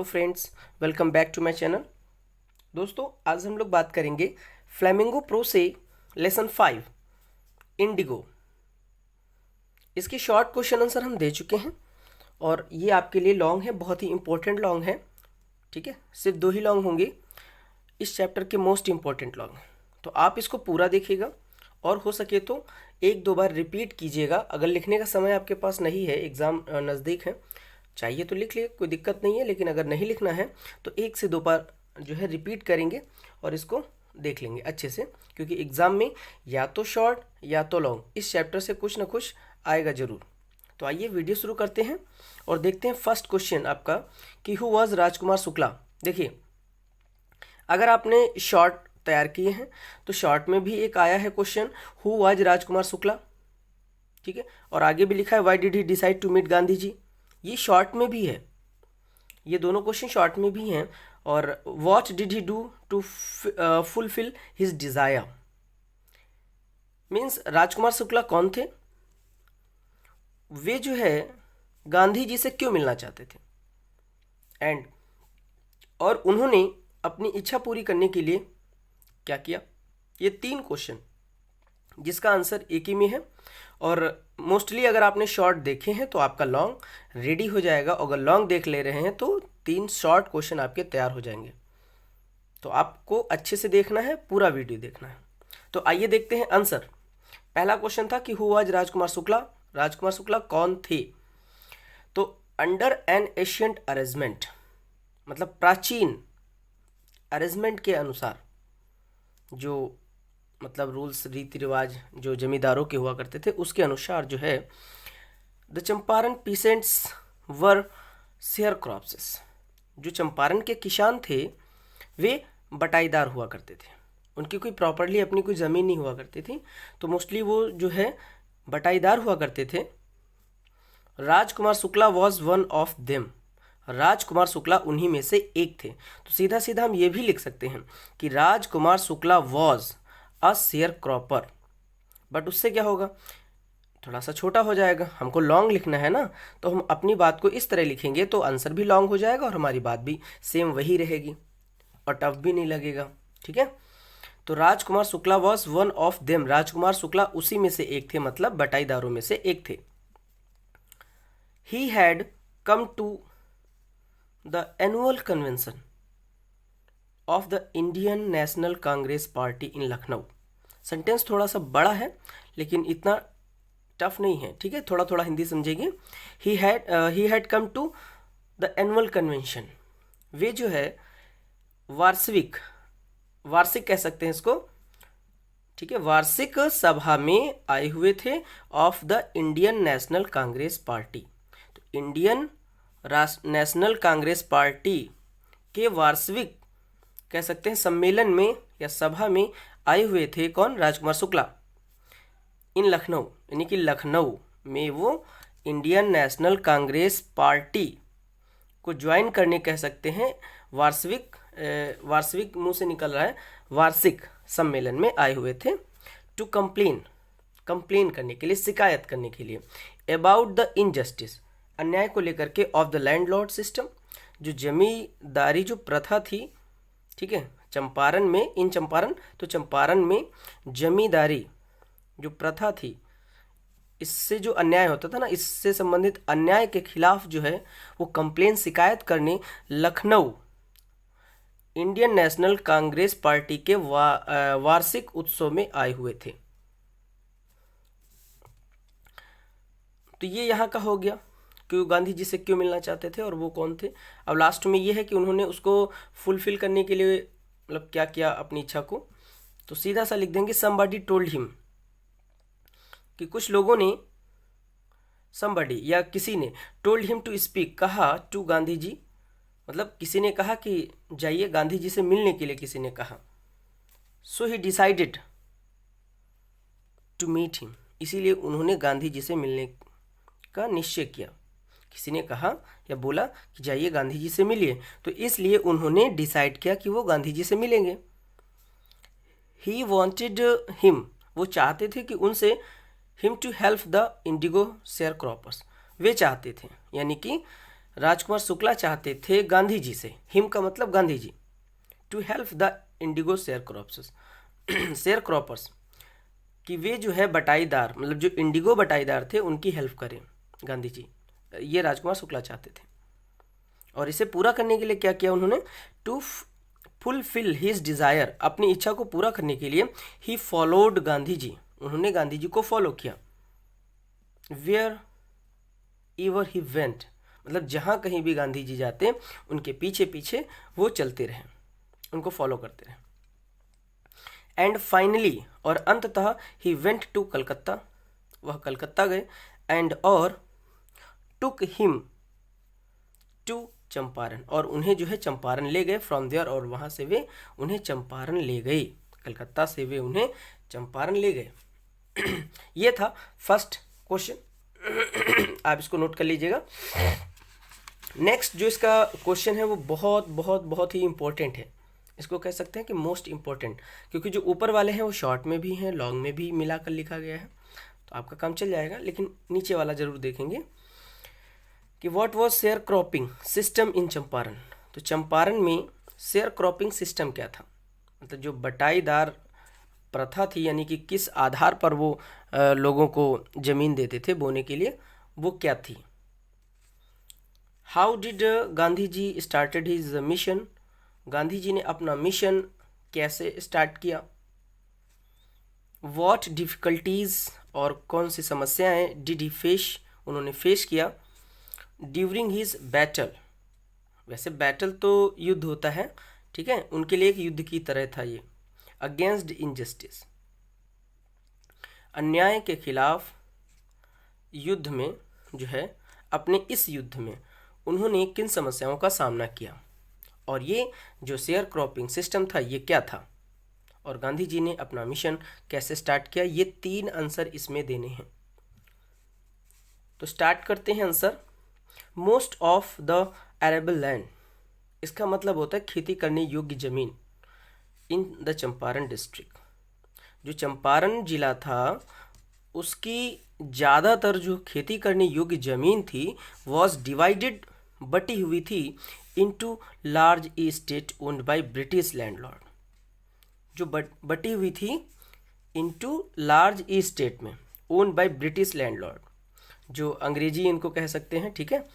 Hello friends, welcome back to my channel. दोस्तों, आज हम लोग बात करेंगे Flamingo prose lesson 5 Indigo. इसके शॉर्ट क्वेश्चन आंसर हम दे चुके हैं और ये आपके लिए लॉन्ग है, बहुत ही इंपॉर्टेंट लॉन्ग है। ठीक है, सिर्फ 2 ही लॉन्ग होंगे इस चैप्टर के, मोस्ट इंपॉर्टेंट लॉन्ग। तो आप इसको पूरा देखिएगा और हो सके तो 1-2 बार रिपीट कीजिएगा। अगर लिखने का समय आपके पास नहीं है, एग्ज़ाम नज़दीक है, चाहिए तो लिख लिए, कोई दिक्कत नहीं है। लेकिन अगर नहीं लिखना है तो 1 से 2 बार जो है रिपीट करेंगे और इसको देख लेंगे अच्छे से, क्योंकि एग्ज़ाम में या तो शॉर्ट या तो लॉन्ग इस चैप्टर से कुछ ना कुछ आएगा ज़रूर। तो आइए वीडियो शुरू करते हैं और देखते हैं फर्स्ट क्वेश्चन आपका कि हु वाज राजकुमार शुक्ला। देखिए, अगर आपने शॉर्ट तैयार किए हैं तो शॉर्ट में भी एक आया है question, who was Rajkumar Shukla. ठीक है, और आगे भी लिखा है why did he decide to meet Gandhi ji. ये शॉर्ट में भी है, ये दोनों क्वेश्चन शॉर्ट में भी हैं। और what did he do to fulfil his desire, means Rajkumar Shukla कौन थे, वे जो है गांधी जी से क्यों मिलना चाहते थे, एंड और उन्होंने अपनी इच्छा पूरी करने के लिए क्या किया। ये 3 क्वेश्चन जिसका आंसर एक ही में है। और मोस्टली अगर आपने शॉर्ट देखे हैं तो आपका लॉन्ग रेडी हो जाएगा। अगर लॉन्ग देख ले रहे हैं तो 3 शॉर्ट क्वेश्चन आपके तैयार हो जाएंगे। तो आपको अच्छे से देखना है, पूरा वीडियो देखना है। तो आइए देखते हैं आंसर। पहला क्वेश्चन था कि हु वाज राजकुमार शुक्ला, राजकुमार शुक्ला कौन थे। तो अंडर एन एशियंट अरेंजमेंट, मतलब प्राचीन अरेंजमेंट के अनुसार, जो मतलब रूल्स रीति रिवाज जो जमींदारों के हुआ करते थे उसके अनुसार जो है the Champaran peasants were share crops. जो चंपारण के किसान थे वे बटाईदार हुआ करते थे, उनकी कोई प्रॉपर्ली अपनी कोई ज़मीन नहीं हुआ करती थी, तो मोस्टली वो जो है बटाईदार हुआ करते थे। Rajkumar Shukla was one of them, Rajkumar Shukla उन्हीं में से एक थे। तो सीधा सीधा हम ये भी लिख सकते हैं कि Rajkumar Shukla was a share cropper. But उससे क्या होगा, थोड़ा सा छोटा हो जाएगा। हमको लॉन्ग लिखना है ना, तो हम अपनी बात को इस तरह लिखेंगे तो आंसर भी लॉन्ग हो जाएगा और हमारी बात भी सेम वही रहेगी और टफ भी नहीं लगेगा। ठीक है, तो Rajkumar Shukla was one of them, Rajkumar Shukla उसी में से एक थे, मतलब बटाईदारों में से एक थे। He had come to the annual convention of the Indian National Congress party in Lucknow. Sentence थोड़ा सा बड़ा है लेकिन इतना टफ नहीं है। ठीक है, थोड़ा थोड़ा हिंदी समझेंगे। He had come to the annual convention, वे जो है वार्षिक कह सकते हैं इसको। ठीक है, वार्षिक सभा में आए हुए थे of the Indian National Congress party. तो इंडियन नेशनल कांग्रेस पार्टी के वार्षिक कह सकते हैं सम्मेलन में या सभा में आए हुए थे कौन, राजकुमार शुक्ला। इन लखनऊ, यानी कि लखनऊ में वो इंडियन नेशनल कांग्रेस पार्टी को ज्वाइन करने कह सकते हैं, वार्षिक मुंह से निकल रहा है, वार्षिक सम्मेलन में आए हुए थे। टू कंप्लेन करने के लिए, शिकायत करने के लिए, अबाउट द इनजस्टिस, अन्याय को लेकर के, ऑफ द लैंडलॉर्ड सिस्टम, जो जमींदारी जो प्रथा थी। ठीक है, चंपारण में, चंपारण में जमींदारी जो प्रथा थी, इससे जो अन्याय होता था ना, इससे संबंधित अन्याय के खिलाफ जो है वो कंप्लेन, शिकायत करने Lucknow Indian National Congress party के वार्षिक उत्सव में आए हुए थे। तो ये यहाँ का हो गया कि वो गांधी जी से क्यों मिलना चाहते थे और वो कौन थे। अब लास्ट में ये है कि उन्होंने उसको फुलफिल करने के लिए मतलब क्या किया अपनी इच्छा को। तो सीधा सा लिख देंगे समबडी टोल्ड हिम, कि कुछ लोगों ने, समबडी या किसी ने, टोल्ड हिम टू स्पीक, कहा टू गांधी जी, मतलब किसी ने कहा कि जाइए गांधी जी से मिलने के लिए, किसी ने कहा। So he decided to meet him, इसीलिए उन्होंने गांधी जी से मिलने का निश्चय किया। किसी ने कहा या बोला कि जाइए गांधी जी से मिलिए, तो इसलिए उन्होंने डिसाइड किया कि वो गांधी जी से मिलेंगे। ही वॉन्टेड हिम, वो चाहते थे कि उनसे, him to help the indigo share croppers, वे चाहते थे, यानी कि राजकुमार शुक्ला चाहते थे गांधी जी से, हिम का मतलब Gandhi ji, to help the indigo share croppers, कि वे जो है बटाईदार, मतलब जो इंडिगो बटाईदार थे उनकी हेल्प करें गांधी जी, ये राजकुमार शुक्ला चाहते थे। और इसे पूरा करने के लिए क्या किया उन्होंने, टू फुलफिल हिज डिज़ायर, अपनी इच्छा को पूरा करने के लिए ही फॉलोड गांधी जी, उन्होंने गांधी जी को फॉलो किया। वेयर एवर ही वेंट, मतलब जहाँ कहीं भी गांधी जी जाते उनके पीछे पीछे वो चलते रहे, उनको फॉलो करते रहे। एंड फाइनली, और अंततः, ही वेंट टू कलकत्ता, वह कलकत्ता गए, एंड और टुक हिम टू चंपारण, और उन्हें जो है चंपारण ले गए, फ्रॉम देयर, और वहाँ से वे उन्हें चंपारण ले गए, कलकत्ता से वे उन्हें चंपारण ले गए। ये था फर्स्ट क्वेश्चन, आप इसको नोट कर लीजिएगा। नेक्स्ट जो इसका क्वेश्चन है वो बहुत बहुत बहुत ही इंपॉर्टेंट है, इसको कह सकते हैं कि मोस्ट इम्पॉर्टेंट, क्योंकि जो ऊपर वाले हैं वो शॉर्ट में भी हैं, लॉन्ग में भी मिलाकर लिखा गया है, तो आपका काम चल जाएगा, लेकिन नीचे वाला जरूर देखेंगे कि what was share cropping system in Champaran. तो चंपारण में शेयर क्रॉपिंग सिस्टम क्या था, मतलब जो बटाईदार प्रथा थी, यानी कि किस आधार पर वो लोगों को ज़मीन देते थे बोने के लिए, वो क्या थी। How did Gandhi ji started his mission, Gandhi ji ने अपना मिशन कैसे स्टार्ट किया। व्हाट डिफ़िकल्टीज़, और कौन सी समस्याएं डिड ही फेस, उन्होंने फेस किया। ड्यूरिंग हिज बैटल, वैसे बैटल तो युद्ध होता है, ठीक है, उनके लिए एक युद्ध की तरह था ये। अगेंस्ट इनजस्टिस, अन्याय के खिलाफ युद्ध में जो है, अपने इस युद्ध में उन्होंने किन समस्याओं का सामना किया, और ये जो शेयर क्रॉपिंग सिस्टम था ये क्या था, और गांधी जी ने अपना मिशन कैसे स्टार्ट किया, ये 3 आंसर इसमें देने हैं। तो स्टार्ट करते हैं answer. Most of the arable land, इसका मतलब होता है खेती करने योग्य जमीन, इन द चंपारण डिस्ट्रिक्ट, जो चंपारण जिला था उसकी ज़्यादातर जो खेती करने योग्य ज़मीन थी वॉज डिवाइडेड, बटी हुई थी, into large estate owned by British landlord, जो बटी हुई थी इनटू लार्ज एस्टेट में, ओन बाय ब्रिटिश लैंडलॉर्ड, जो अंग्रेजी इनको कह सकते हैं, ठीक है,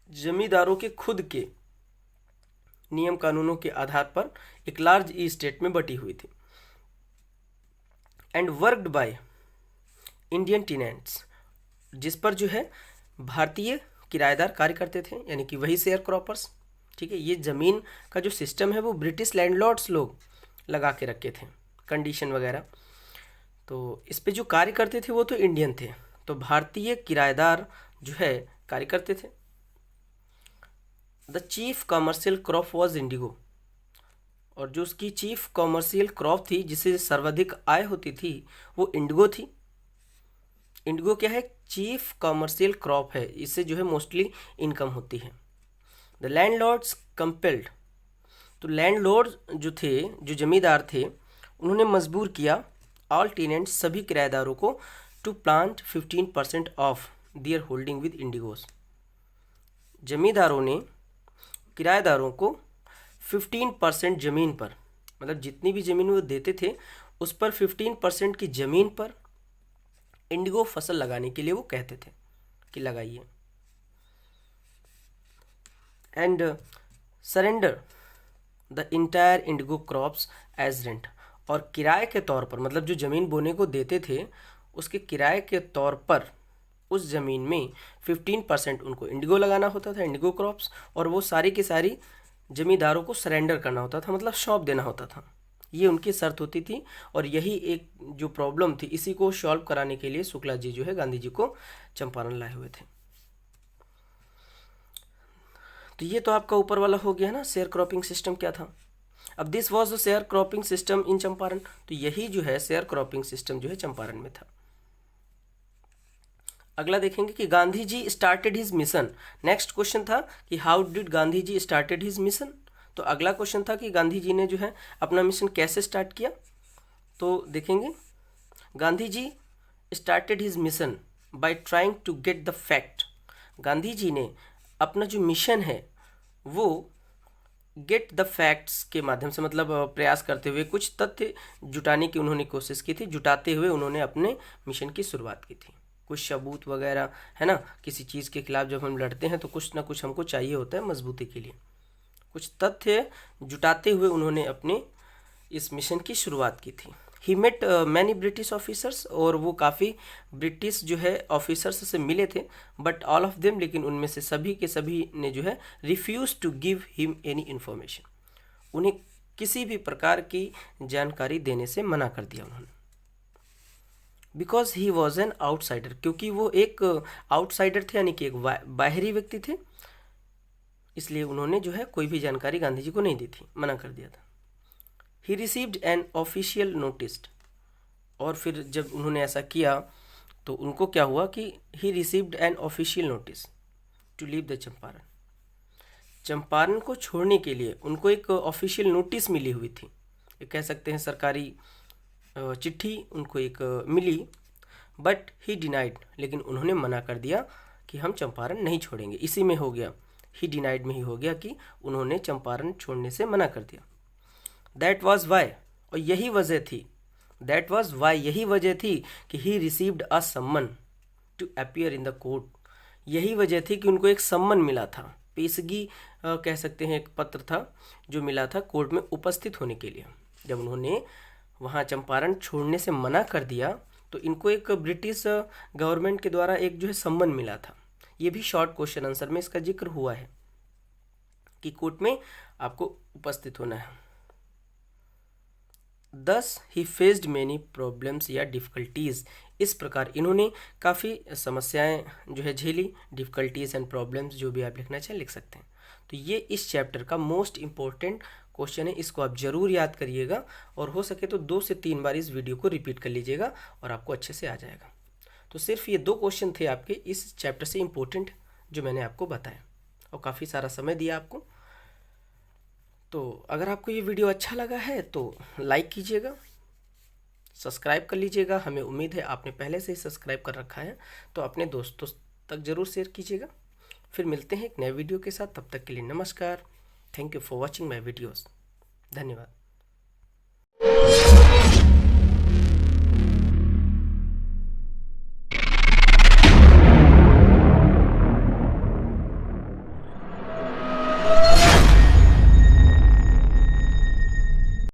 जमींदारों के खुद के नियम कानूनों के आधार पर एक लार्ज एस्टेट में बटी हुई थी। And worked by Indian tenants, जिस पर जो है भारतीय किराएदार कार्य करते थे, यानी कि वही शेयर क्रॉपर्स, ठीक है। ये ज़मीन का जो सिस्टम है वो ब्रिटिश लैंडलॉर्ड्स लोग लगा के रखे थे, कंडीशन वगैरह, तो इस पे जो कार्य करते थे वो तो इंडियन थे, तो भारतीय किराएदार जो है कार्य करते थे। The chief commercial crop was Indigo, और जो उसकी चीफ कॉमर्शियल क्रॉप थी जिससे सर्वाधिक आय होती थी वो इंडिगो थी। इंडिगो क्या है, चीफ कॉमर्शियल क्रॉप है, इससे जो है मोस्टली इनकम होती है। द लैंडलॉर्ड्स कंपेल्ड, तो लैंडलॉर्ड जो थे, जो जमींदार थे, उन्होंने मजबूर किया ऑल टेनेंट्स, सभी किराएदारों को, to plant 15% of their holding with indigos, जमींदारों ने किराएदारों को 15% ज़मीन पर, मतलब जितनी भी ज़मीन वो देते थे उस पर 15% की ज़मीन पर इंडिगो फसल लगाने के लिए वो कहते थे कि लगाइए। And surrender the entire indigo crops as rent, और किराए के तौर पर, मतलब जो ज़मीन बोने को देते थे उसके किराए के तौर पर उस ज़मीन में 15% उनको इंडिगो लगाना होता था, इंडिगो क्रॉप्स, और वो सारी की सारी ज़मींदारों को सरेंडर करना होता था, मतलब सौंप देना होता था। ये उनकी शर्त होती थी, और यही एक जो प्रॉब्लम थी इसी को सॉल्व कराने के लिए शुक्ला जी जो है गांधी जी को चंपारण लाए हुए थे। तो ये तो आपका ऊपर वाला हो गया ना, शेयर क्रॉपिंग सिस्टम क्या था। अब this was the share cropping system in Champaran, तो यही जो है शेयर क्रॉपिंग सिस्टम जो है चंपारण में था। अगला देखेंगे कि Gandhi ji started his mission. Next question था कि how did Gandhi ji started his mission, तो अगला क्वेश्चन था कि गांधी जी ने जो है अपना मिशन कैसे स्टार्ट किया। तो देखेंगे, Gandhi ji started his mission by trying to get the fact, Gandhi ji ने अपना जो मिशन है वो गेट द फैक्ट्स के माध्यम से, मतलब प्रयास करते हुए कुछ तथ्य जुटाने की उन्होंने कोशिश की थी। जुटाते हुए उन्होंने अपने मिशन की शुरुआत की थी। कुछ सबूत वगैरह, है ना, किसी चीज़ के खिलाफ जब हम लड़ते हैं तो कुछ ना कुछ हमको चाहिए होता है मजबूती के लिए। कुछ तथ्य जुटाते हुए उन्होंने अपने इस मिशन की शुरुआत की थी। He met many British officers, और वो काफ़ी ब्रिटिश जो है ऑफिसर्स से मिले थे। बट ऑल ऑफ देम, लेकिन उनमें से सभी के सभी ने जो है refuse to give him any information, उन्हें किसी भी प्रकार की जानकारी देने से मना कर दिया उन्होंने। Because he was an outsider, क्योंकि वो एक आउटसाइडर थे, यानी कि एक बाहरी व्यक्ति थे, इसलिए उन्होंने जो है कोई भी जानकारी गांधी जी को नहीं दी थी, मना कर दिया था। ही रिसीव्ड एन ऑफिशियल नोटिस, और फिर जब उन्होंने ऐसा किया तो उनको क्या हुआ कि he received an official notice to leave the Champaran. Champaran को छोड़ने के लिए उनको एक ऑफिशियल नोटिस मिली हुई थी, ये कह सकते हैं सरकारी चिट्ठी उनको एक मिली। बट ही डिनाइड, लेकिन उन्होंने मना कर दिया कि हम चंपारण नहीं छोड़ेंगे। इसी में हो गया, ही डिनाइड में ही हो गया कि उन्होंने चंपारण छोड़ने से मना कर दिया। दैट वॉज वाई, और यही वजह थी, दैट वॉज वाई, यही वजह थी कि he received a summon to appear in the court. यही वजह थी कि उनको एक सम्मन मिला था, पेशगी कह सकते हैं, एक पत्र था जो मिला था कोर्ट में उपस्थित होने के लिए। जब उन्होंने वहाँ चंपारण छोड़ने से मना कर दिया तो इनको एक ब्रिटिश गवर्नमेंट के द्वारा एक जो है सम्मन मिला था। ये भी शॉर्ट क्वेश्चन आंसर में इसका जिक्र हुआ है कि कोर्ट में आपको उपस्थित होना है। दस ही फेस्ड मैनी प्रॉब्लम्स या डिफ़िकल्टीज़, इस प्रकार इन्होंने काफ़ी समस्याएं जो है झेली। डिफ़िकल्टीज़ एंड प्रॉब्लम्स, जो भी आप लिखना चाहें लिख सकते हैं। तो ये इस चैप्टर का मोस्ट इम्पोर्टेंट क्वेश्चन है, इसको आप ज़रूर याद करिएगा, और हो सके तो 2 से 3 बार इस वीडियो को रिपीट कर लीजिएगा और आपको अच्छे से आ जाएगा। तो सिर्फ ये 2 क्वेश्चन थे आपके इस चैप्टर से इम्पोर्टेंट जो मैंने आपको बताया, और काफ़ी सारा समय दिया आपको। तो अगर आपको ये वीडियो अच्छा लगा है तो लाइक कीजिएगा, सब्सक्राइब कर लीजिएगा। हमें उम्मीद है आपने पहले से ही सब्सक्राइब कर रखा है, तो अपने दोस्तों तक ज़रूर शेयर कीजिएगा। फिर मिलते हैं एक नए वीडियो के साथ, तब तक के लिए नमस्कार। Thank you for watching my videos. धन्यवाद।